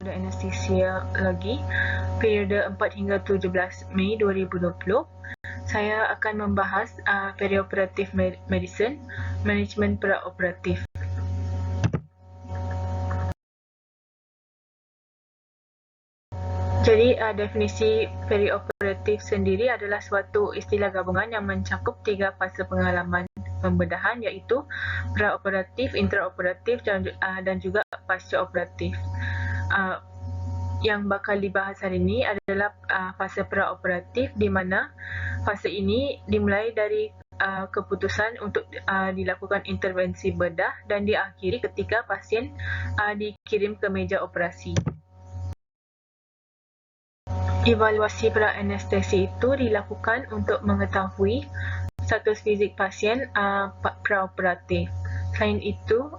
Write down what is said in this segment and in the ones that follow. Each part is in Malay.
Anestesiologi periode 4 hingga 17 Mei 2020. Saya akan membahas perioperatif medicine, manajemen praoperatif. Jadi definisi perioperatif sendiri adalah suatu istilah gabungan yang mencakup 3 fasa pengalaman pembedahan, iaitu praoperatif, intraoperatif dan juga pasca-operatif. Yang bakal dibahas hari ini adalah fasa praoperatif, di mana fasa ini dimulai dari keputusan untuk dilakukan intervensi bedah dan diakhiri ketika pasien dikirim ke meja operasi. Evaluasi pra-anestesi itu dilakukan untuk mengetahui status fizik pasien praoperatif. Selain itu,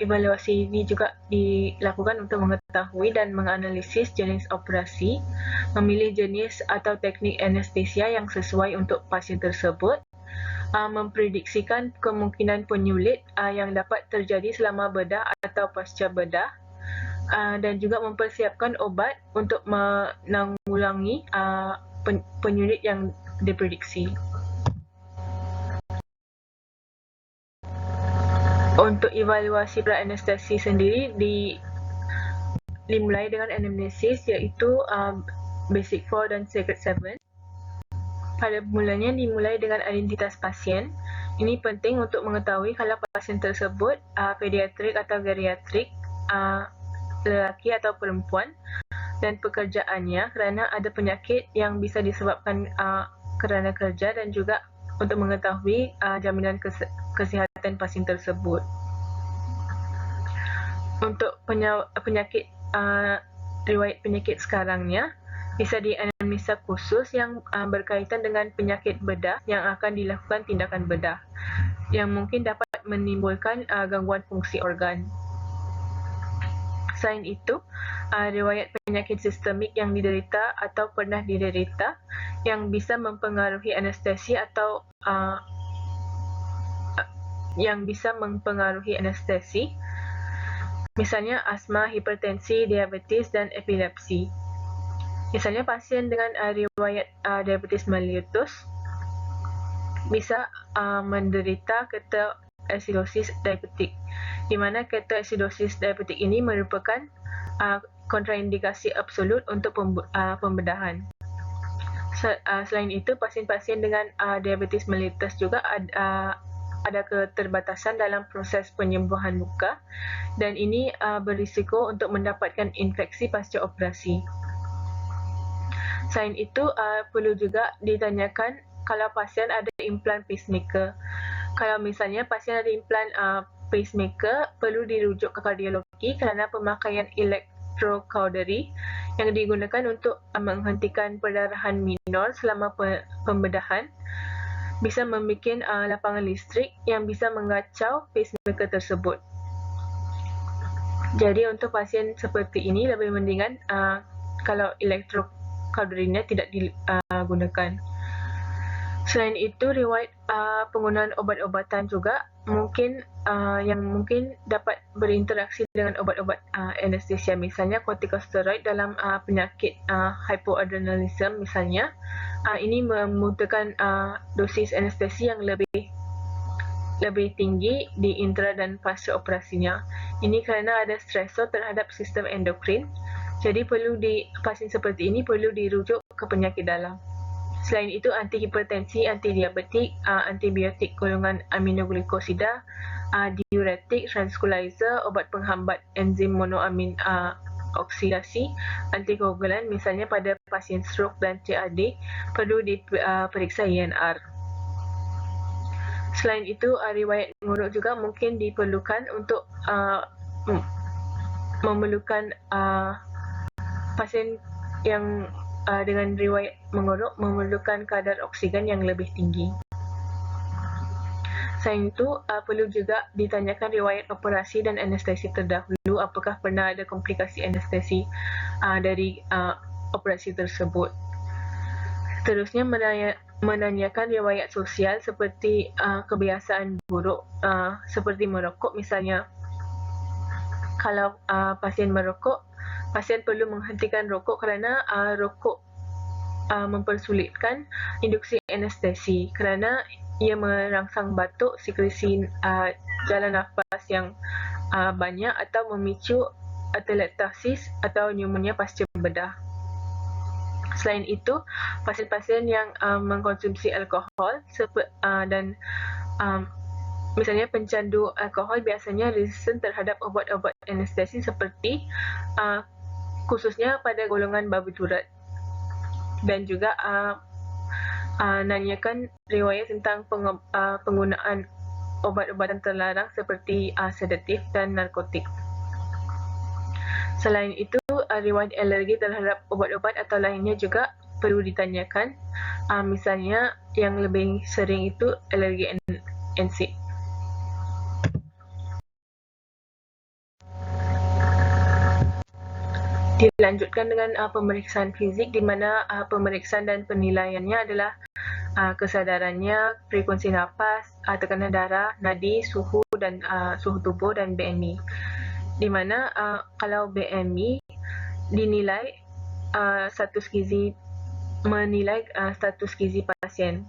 evaluasi ini juga dilakukan untuk mengetahui dan menganalisis jenis operasi, memilih jenis atau teknik anestesia yang sesuai untuk pasien tersebut, memprediksikan kemungkinan penyulit yang dapat terjadi selama bedah atau pasca bedah, dan juga mempersiapkan obat untuk menanggulangi penyulit yang diprediksi. Untuk evaluasi pra-anestesi sendiri dimulai dengan anamnesis, iaitu Basic 4 dan Secret 7. Pada mulanya dimulai dengan identitas pasien. Ini penting untuk mengetahui kalau pasien tersebut pediatrik atau geriatrik, lelaki atau perempuan, dan pekerjaannya, kerana ada penyakit yang bisa disebabkan kerana kerja, dan juga untuk mengetahui jaminan kesihatan pasien tersebut. Untuk penyakit riwayat penyakit sekarangnya, bisa dianamnesa khusus yang berkaitan dengan penyakit bedah yang akan dilakukan tindakan bedah, yang mungkin dapat menimbulkan gangguan fungsi organ. Selain itu, riwayat penyakit sistemik yang diderita atau pernah diderita yang bisa mempengaruhi anestesi atau misalnya asma, hipertensi, diabetes, dan epilepsi. Misalnya pasien dengan riwayat diabetes mellitus bisa menderita ketoasidosis diabetik, di mana ketoasidosis diabetik ini merupakan kontraindikasi absolut untuk pembedahan. Selain itu, pasien-pasien dengan diabetes mellitus juga ada keterbatasan dalam proses penyembuhan luka, dan ini berisiko untuk mendapatkan infeksi pasca operasi. Selain itu, perlu juga ditanyakan kalau pasien ada implan pacemaker. Kalau misalnya pasien ada implan pacemaker, perlu dirujuk ke kardiologi kerana pemakaian electrocautery yang digunakan untuk menghentikan perdarahan minor selama pembedahan bisa membuat lapangan listrik yang bisa mengacau pacemaker tersebut. Jadi untuk pasien seperti ini lebih mendingan kalau electrocautery-nya tidak digunakan. Selain itu, riwayat penggunaan obat-obatan juga yang mungkin dapat berinteraksi dengan obat-obat anestesia, misalnya kortikosteroid dalam penyakit hypoadrenalism misalnya. Ini membutuhkan dosis anestesi yang lebih tinggi di intra dan pasca operasinya. Ini kerana ada stresor terhadap sistem endokrin. Jadi pasien seperti ini perlu dirujuk ke penyakit dalam. Selain itu, antihipertensi, antidiabetik, antibiotik golongan aminoglikosida, diuretik, transkulizer, obat penghambat enzim monoamin oksidasi, antikoagulan misalnya pada pasien stroke dan CAD perlu diperiksa INR. Selain itu, riwayat mengurut juga mungkin diperlukan untuk memerlukan pasien yang dengan riwayat mengurut memerlukan kadar oksigen yang lebih tinggi. Selain itu, perlu juga ditanyakan riwayat operasi dan anestesi terdahulu, apakah pernah ada komplikasi anestesi dari operasi tersebut. Seterusnya, menanyakan riwayat sosial seperti kebiasaan buruk seperti merokok misalnya. Kalau pasien merokok, pasien perlu menghentikan rokok kerana rokok mempersulitkan induksi anestesi kerana ia merangsang batuk, sekresi jalan nafas yang banyak atau memicu atelektasis atau pneumonia pasca bedah. Selain itu, pasien-pasien yang mengkonsumsi alkohol dan misalnya pencandu alkohol biasanya resisten terhadap ubat-ubat anestesi seperti khususnya pada golongan barbiturate. Dan juga nanyakan riwayat tentang penggunaan obat-obatan terlarang seperti sedatif dan narkotik. Selain itu, riwayat alergi terhadap obat-obat atau lainnya juga perlu ditanyakan. Misalnya yang lebih sering itu alergi NSAID. Dilanjutkan dengan pemeriksaan fizik di mana pemeriksaan dan penilaiannya adalah kesadarannya, frekuensi nafas, tekanan darah, nadi, suhu dan suhu tubuh dan BMI. Di mana kalau BMI dinilai status gizi menilai status gizi pasien.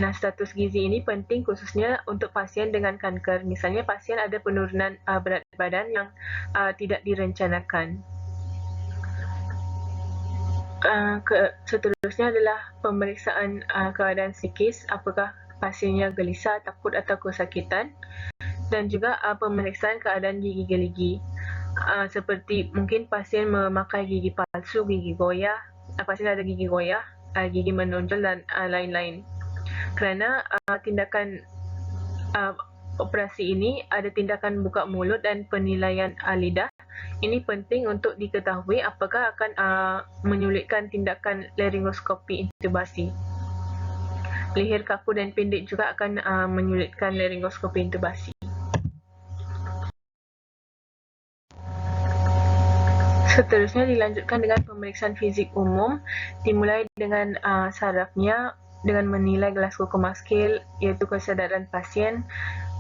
Nah, status gizi ini penting khususnya untuk pasien dengan kanker. Misalnya pasien ada penurunan berat badan yang tidak direncanakan. Seterusnya adalah pemeriksaan keadaan psikis, apakah pasiennya gelisah, takut atau kesakitan, dan juga pemeriksaan keadaan gigi gerigi. Seperti mungkin pasien memakai gigi palsu, gigi goyah, pasien ada gigi goyah, gigi menonjol dan lain-lain. Kerana tindakan operasi ini ada tindakan buka mulut dan penilaian lidah. Ini penting untuk diketahui apakah akan menyulitkan tindakan laryngoskopi intubasi. Leher kaku dan pendek juga akan menyulitkan laryngoskopi intubasi. Seterusnya dilanjutkan dengan pemeriksaan fizik umum, dimulai dengan sarafnya dengan menilai Glasgow Coma Scale, iaitu kesedaran pasien,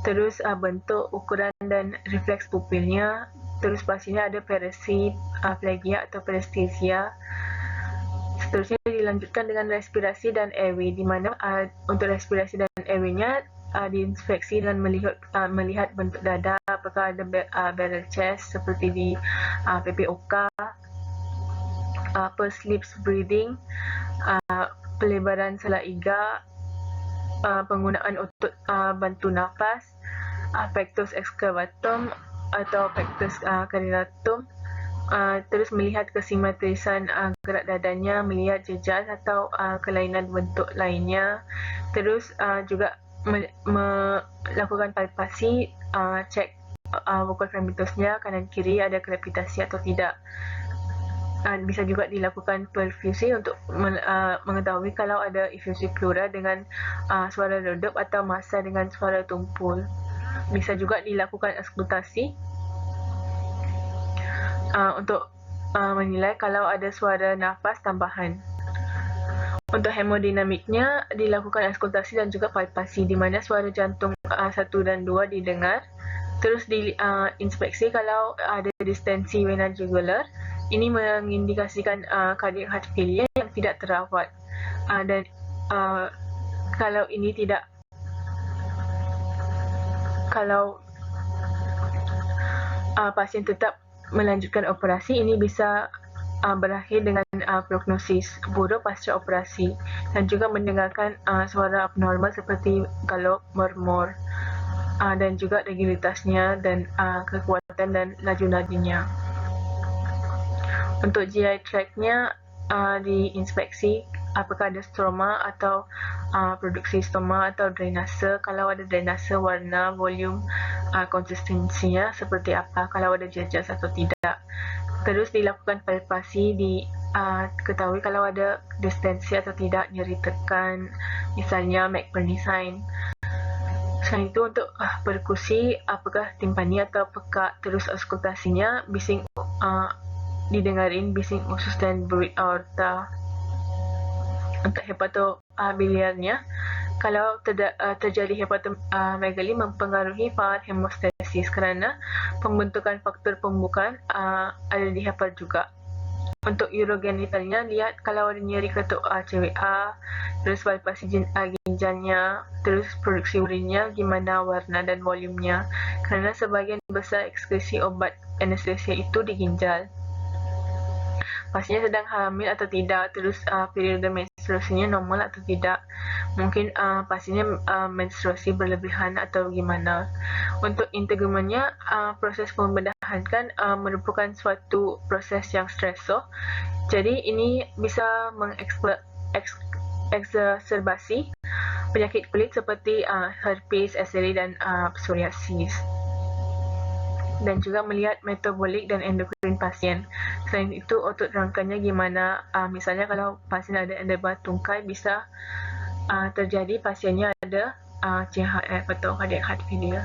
terus bentuk, ukuran dan refleks pupilnya, terus pasiennya ada paresi, plagia atau paresthesia. Seterusnya dilanjutkan dengan respirasi dan airway, di mana untuk respirasi dan airway-nya diinspeksi dengan melihat bentuk dada, apakah ada barrel chest seperti di PPOK, pursed lips breathing, pelebaran sela iga, penggunaan otot bantu nafas, pectus excavatum atau pectus carinatum, terus melihat kesimetrisan gerak dadanya, melihat jejas atau kelainan bentuk lainnya, terus juga melakukan palpasi, cek vocal fragmentosnya kanan kiri ada krepitasi atau tidak. Bisa juga dilakukan perfusi untuk mengetahui kalau ada efusi pleura dengan suara redup atau massa dengan suara tumpul. Bisa juga dilakukan auskultasi untuk menilai kalau ada suara nafas tambahan. Untuk hemodinamiknya dilakukan auskultasi dan juga palpasi di mana suara jantung 1 dan 2 didengar. Terus diinspeksi kalau ada distensi vena jugular. Ini mengindikasikan cardiac heart failure yang tidak terawat. Dan kalau ini tidak, kalau pasien tetap melanjutkan operasi, ini bisa berakhir dengan prognosis buruk pasca operasi dan juga mendengarkan suara abnormal seperti galop, murmur, dan juga regularitasnya dan kekuatan dan laju nadinya. Untuk GI tract-nya diinspeksi apakah ada stroma atau produksi stoma atau drainase. Kalau ada drainase, warna, volume, konsistensinya seperti apa, kalau ada jejas atau tidak. Terus dilakukan palpasi, diketahui kalau ada distensi atau tidak, nyeri tekan, misalnya McBurney sign. Selain itu untuk perkusi, apakah timpani atau pekak, terus auskultasinya, bising didengarin, bising usus dan bruit aorta. Untuk hepatobiliarnya, kalau terjadi hepatomegali mempengaruhi faal hemostasis kerana pembentukan faktor pembukaan ada di hepar juga. untuk urogenitalnya, lihat kalau ada nyeri ketuk cewek terus palpasi ginjalnya, terus produksi urinnya, gimana warna dan volumenya. Karena sebagian besar ekskresi obat anestesia itu di ginjal. Pastinya sedang hamil atau tidak, terus periode menstruasinya normal atau tidak, mungkin pastinya menstruasi berlebihan atau gimana. Untuk integumennya, proses pembedahan kan merupakan suatu proses yang stresor, jadi ini bisa mengekserbasi penyakit kulit seperti herpes, SLE dan psoriasis. Dan juga melihat metabolik dan endokrin pasien. Selain itu, otot rangkanya gimana, misalnya kalau pasien ada edema tungkai, bisa terjadi pasiennya ada CHF atau cardiac heart failure.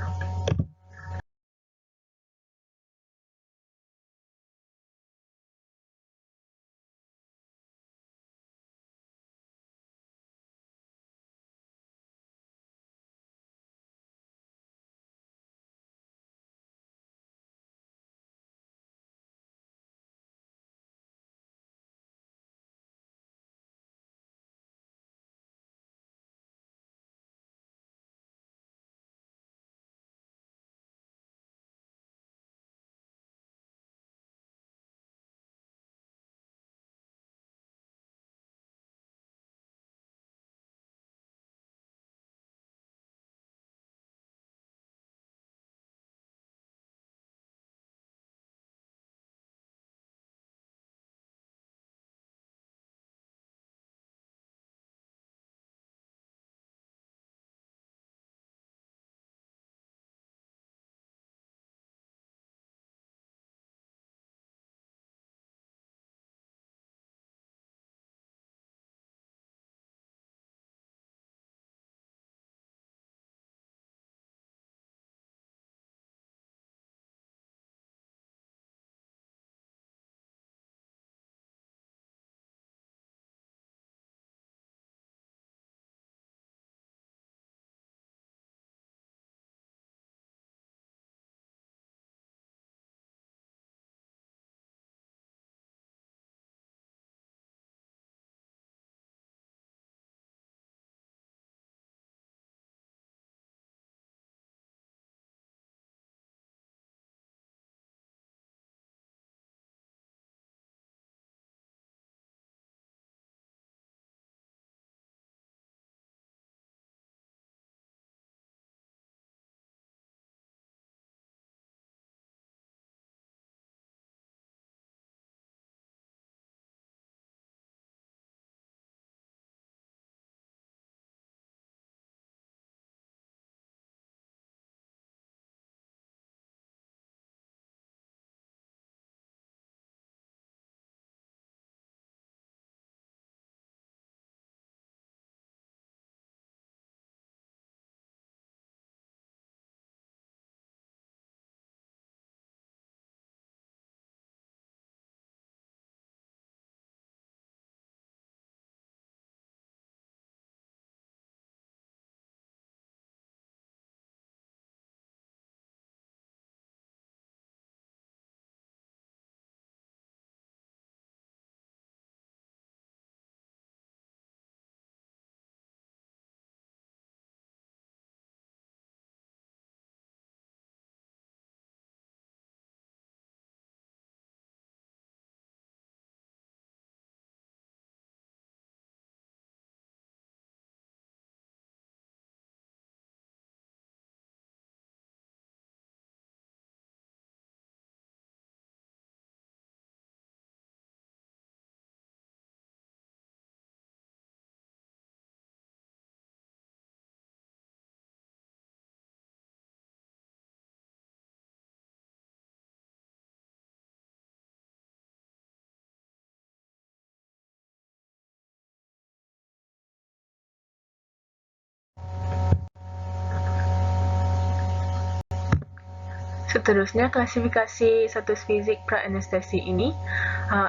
Seterusnya, klasifikasi status fisik pra-anestesi ini,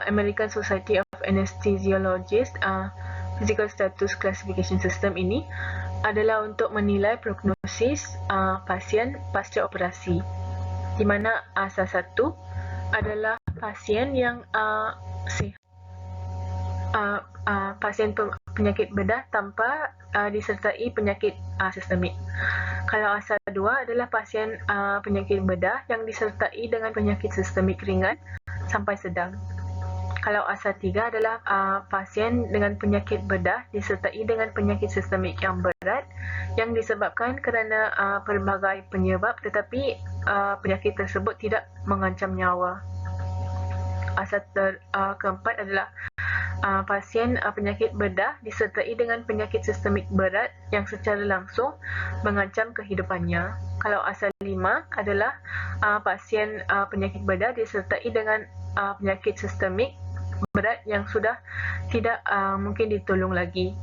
American Society of Anesthesiologists Physical Status Classification System ini adalah untuk menilai prognosis pasien pasca operasi, di mana salah satu adalah pasien yang sihat pasien penyakit bedah tanpa disertai penyakit sistemik. Kalau asal 2 adalah pasien penyakit bedah yang disertai dengan penyakit sistemik ringan sampai sedang. Kalau asal 3 adalah pasien dengan penyakit bedah disertai dengan penyakit sistemik yang berat yang disebabkan kerana pelbagai penyebab tetapi penyakit tersebut tidak mengancam nyawa. Asal keempat adalah pasien penyakit bedah disertai dengan penyakit sistemik berat yang secara langsung mengancam kehidupannya. Kalau asal 5 adalah pasien penyakit bedah disertai dengan penyakit sistemik berat yang sudah tidak mungkin ditolong lagi,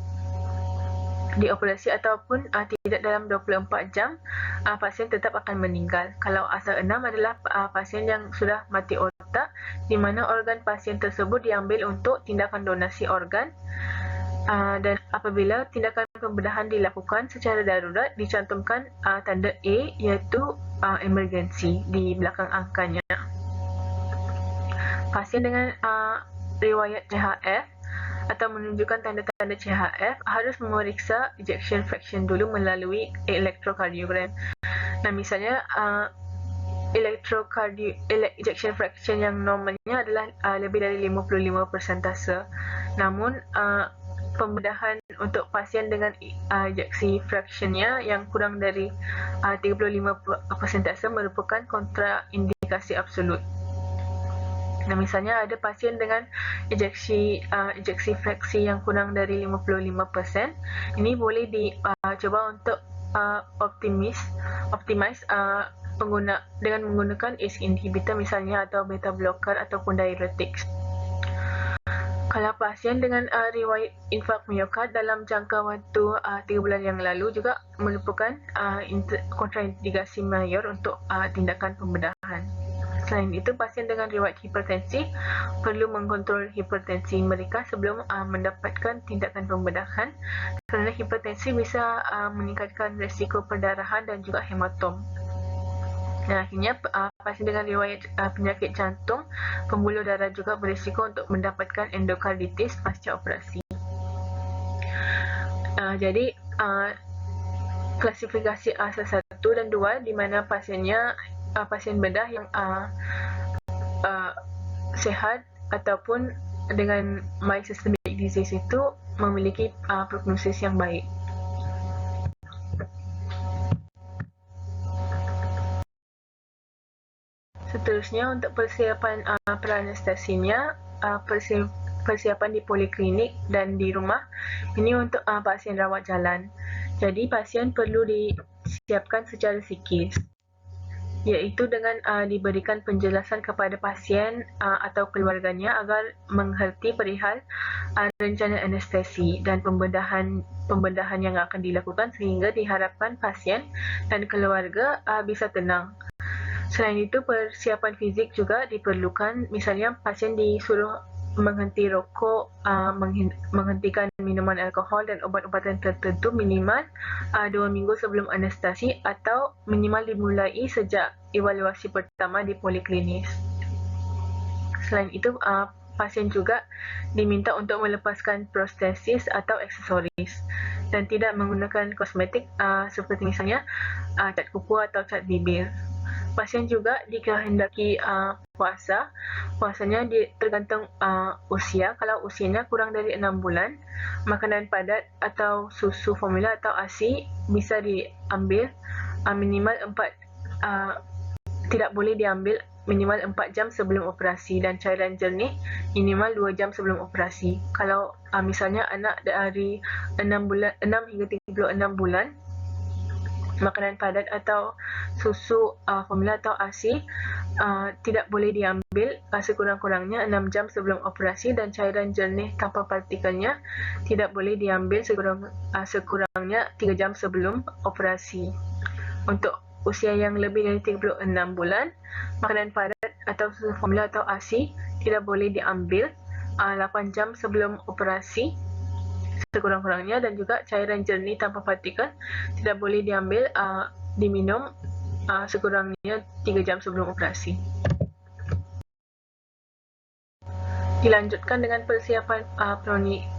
dioperasi ataupun tidak dalam 24 jam, pasien tetap akan meninggal. Kalau asal 6 adalah pasien yang sudah mati otak, di mana organ pasien tersebut diambil untuk tindakan donasi organ, dan apabila tindakan pembedahan dilakukan secara darurat, dicantumkan tanda A iaitu emergency di belakang angkanya. Pasien dengan riwayat CHF atau menunjukkan tanda-tanda CHF harus memeriksa ejection fraction dulu melalui elektrokardiogram. Nah, misalnya ejection fraction yang normalnya adalah lebih dari 55%. Namun pembedahan untuk pasien dengan ejection fractionnya yang kurang dari 35% merupakan kontraindikasi absolut. Nah, misalnya ada pasien dengan ejeksi fraksi yang kurang dari 55%, ini boleh dicoba untuk optimize dengan menggunakan ACE inhibitor misalnya, atau beta blocker ataupun diuretics. Kalau pasien dengan riwayat infark miokard dalam jangka waktu 3 bulan yang lalu juga merupakan kontraindikasi mayor untuk tindakan pembedahan. Selain itu, pasien dengan riwayat hipertensi perlu mengontrol hipertensi mereka sebelum mendapatkan tindakan pembedahan, kerana hipertensi bisa meningkatkan risiko perdarahan dan juga hematom. Dan akhirnya, pasien dengan riwayat penyakit jantung, pembuluh darah juga berisiko untuk mendapatkan endokarditis pasca operasi. Jadi, klasifikasi asal 1 dan 2 di mana pasiennya pasien bedah yang sehat ataupun dengan mild systemic disease itu memiliki prognosis yang baik. Seterusnya, untuk persiapan pra-anestesinya, persiapan di poliklinik dan di rumah, ini untuk pasien rawat jalan. Jadi, pasien perlu disiapkan secara psikis, iaitu dengan diberikan penjelasan kepada pasien atau keluarganya agar mengerti perihal rencana anestesi dan pembedahan yang akan dilakukan, sehingga diharapkan pasien dan keluarga bisa tenang. Selain itu, persiapan fizik juga diperlukan. Misalnya, pasien disuruh menghenti rokok, menghentikan minuman alkohol dan obat-obatan tertentu minimal 2 minggu sebelum anestesi, atau minimal dimulai sejak evaluasi pertama di poliklinis. Selain itu, pasien juga diminta untuk melepaskan prostesis atau aksesoris dan tidak menggunakan kosmetik seperti misalnya cat kuku atau cat bibir. Pasien juga dikehendaki puasanya tergantung usia. Kalau usianya kurang dari 6 bulan, makanan padat atau susu formula atau ASI bisa diambil minimal 4 tidak boleh diambil minimal 4 jam sebelum operasi, dan cairan jernih minimal 2 jam sebelum operasi. Kalau misalnya anak dari 6 hingga 36 bulan, makanan padat atau susu formula atau ASI tidak boleh diambil sekurang-kurangnya 6 jam sebelum operasi, dan cairan jernih tanpa partikelnya tidak boleh diambil sekurangnya 3 jam sebelum operasi. Untuk usia yang lebih dari 36 bulan, makanan padat atau susu formula atau ASI tidak boleh diambil 8 jam sebelum operasi sekurang-kurangnya, dan juga cairan jernih tanpa partikel tidak boleh diambil diminum sekurangnya 3 jam sebelum operasi. Dilanjutkan dengan persiapan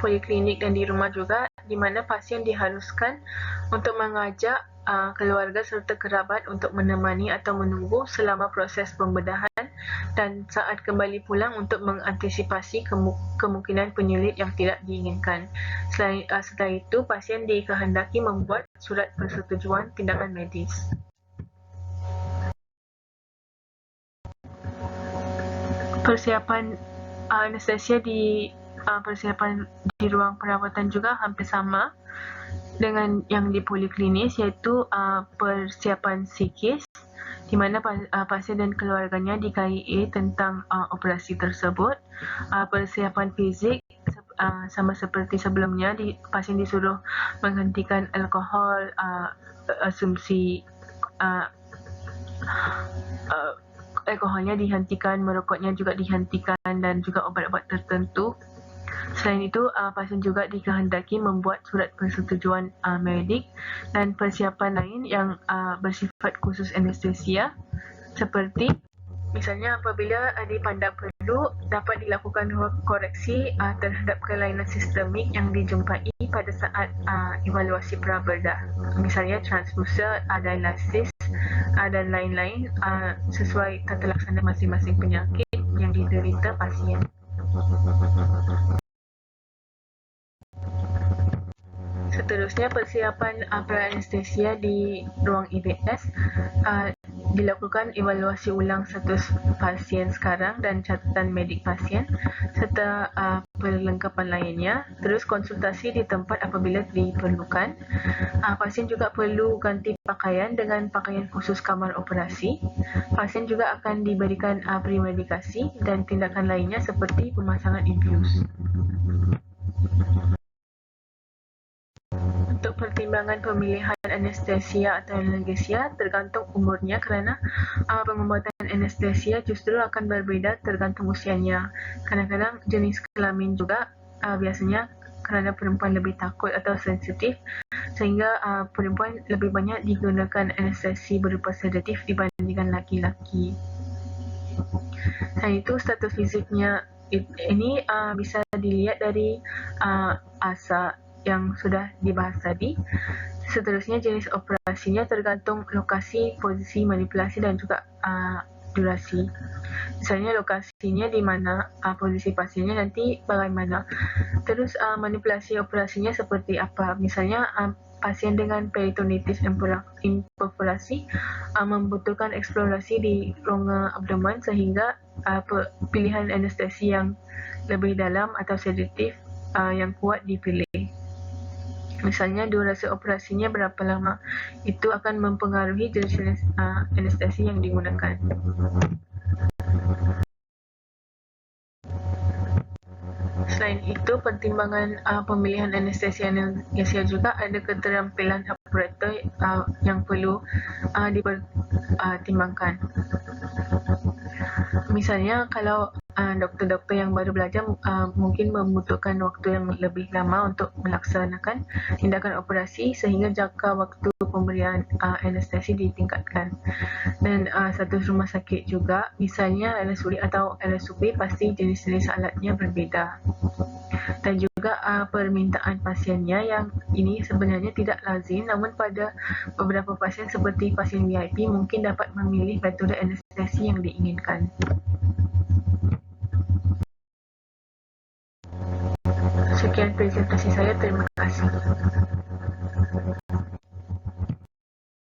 poliklinik dan di rumah juga, di mana pasien diharuskan untuk mengajak keluarga serta kerabat untuk menemani atau menunggu selama proses pembedahan dan saat kembali pulang untuk mengantisipasi kemungkinan penyulit yang tidak diinginkan. Setelah itu, pasien dikehendaki membuat surat persetujuan tindakan medis. Persiapan anestesia persiapan di ruang perawatan juga hampir sama dengan yang di poliklinis, iaitu persiapan psikis di mana pasien dan keluarganya di-KIA tentang operasi tersebut. Persiapan fizik sama seperti sebelumnya, pasien disuruh menghentikan alkohol, asumsi alkoholnya dihentikan, merokoknya juga dihentikan dan juga obat-obat tertentu. Selain itu, pasien juga dikehendaki membuat surat persetujuan medik dan persiapan lain yang bersifat khusus anestesia, seperti misalnya apabila dipandang perlu, dapat dilakukan koreksi terhadap kelainan sistemik yang dijumpai pada saat evaluasi praberdah, misalnya transfusa, dialisis dan lain-lain sesuai tata laksana masing-masing penyakit yang diderita pasien. Seterusnya, persiapan pra-anestesia di ruang IBS dilakukan evaluasi ulang status pasien sekarang dan catatan medik pasien serta perlengkapan lainnya. Terus konsultasi di tempat apabila diperlukan. Pasien juga perlu ganti pakaian dengan pakaian khusus kamar operasi. Pasien juga akan diberikan premedikasi dan tindakan lainnya seperti pemasangan infus. Untuk pertimbangan pemilihan anestesia atau analgesia tergantung umurnya, kerana pengobatan anestesia justru akan berbeza tergantung usianya. Kadang-kadang jenis kelamin juga, biasanya kerana perempuan lebih takut atau sensitif, sehingga perempuan lebih banyak digunakan anestesi berupa sedatif dibandingkan laki-laki. Selain itu, status fisiknya ini bisa dilihat dari asa yang sudah dibahas tadi. Seterusnya, jenis operasinya tergantung lokasi, posisi, manipulasi dan juga durasi. Misalnya lokasinya di mana, posisi pasiennya nanti bagaimana. Terus manipulasi operasinya seperti apa. Misalnya pasien dengan peritonitis imperforasi membutuhkan eksplorasi di rongga abdomen, sehingga pilihan anestesi yang lebih dalam atau sedatif yang kuat dipilih. Misalnya durasi operasinya berapa lama, itu akan mempengaruhi jenis anestesi yang digunakan. Selain itu, pertimbangan pemilihan anestesia juga ada keterampilan operator yang perlu dipertimbangkan. Misalnya kalau doktor-doktor yang baru belajar mungkin membutuhkan waktu yang lebih lama untuk melaksanakan tindakan operasi, sehingga jangka waktu pemberian anestesi ditingkatkan. Dan status rumah sakit juga, misalnya RSUD atau RSUP, pasti jenis-jenis alatnya berbeza. Dan juga permintaan pasiennya, yang ini sebenarnya tidak lazim, namun pada beberapa pasien seperti pasien VIP mungkin dapat memilih metode anestesi yang diinginkan. Sekian presentasi saya, terima kasih.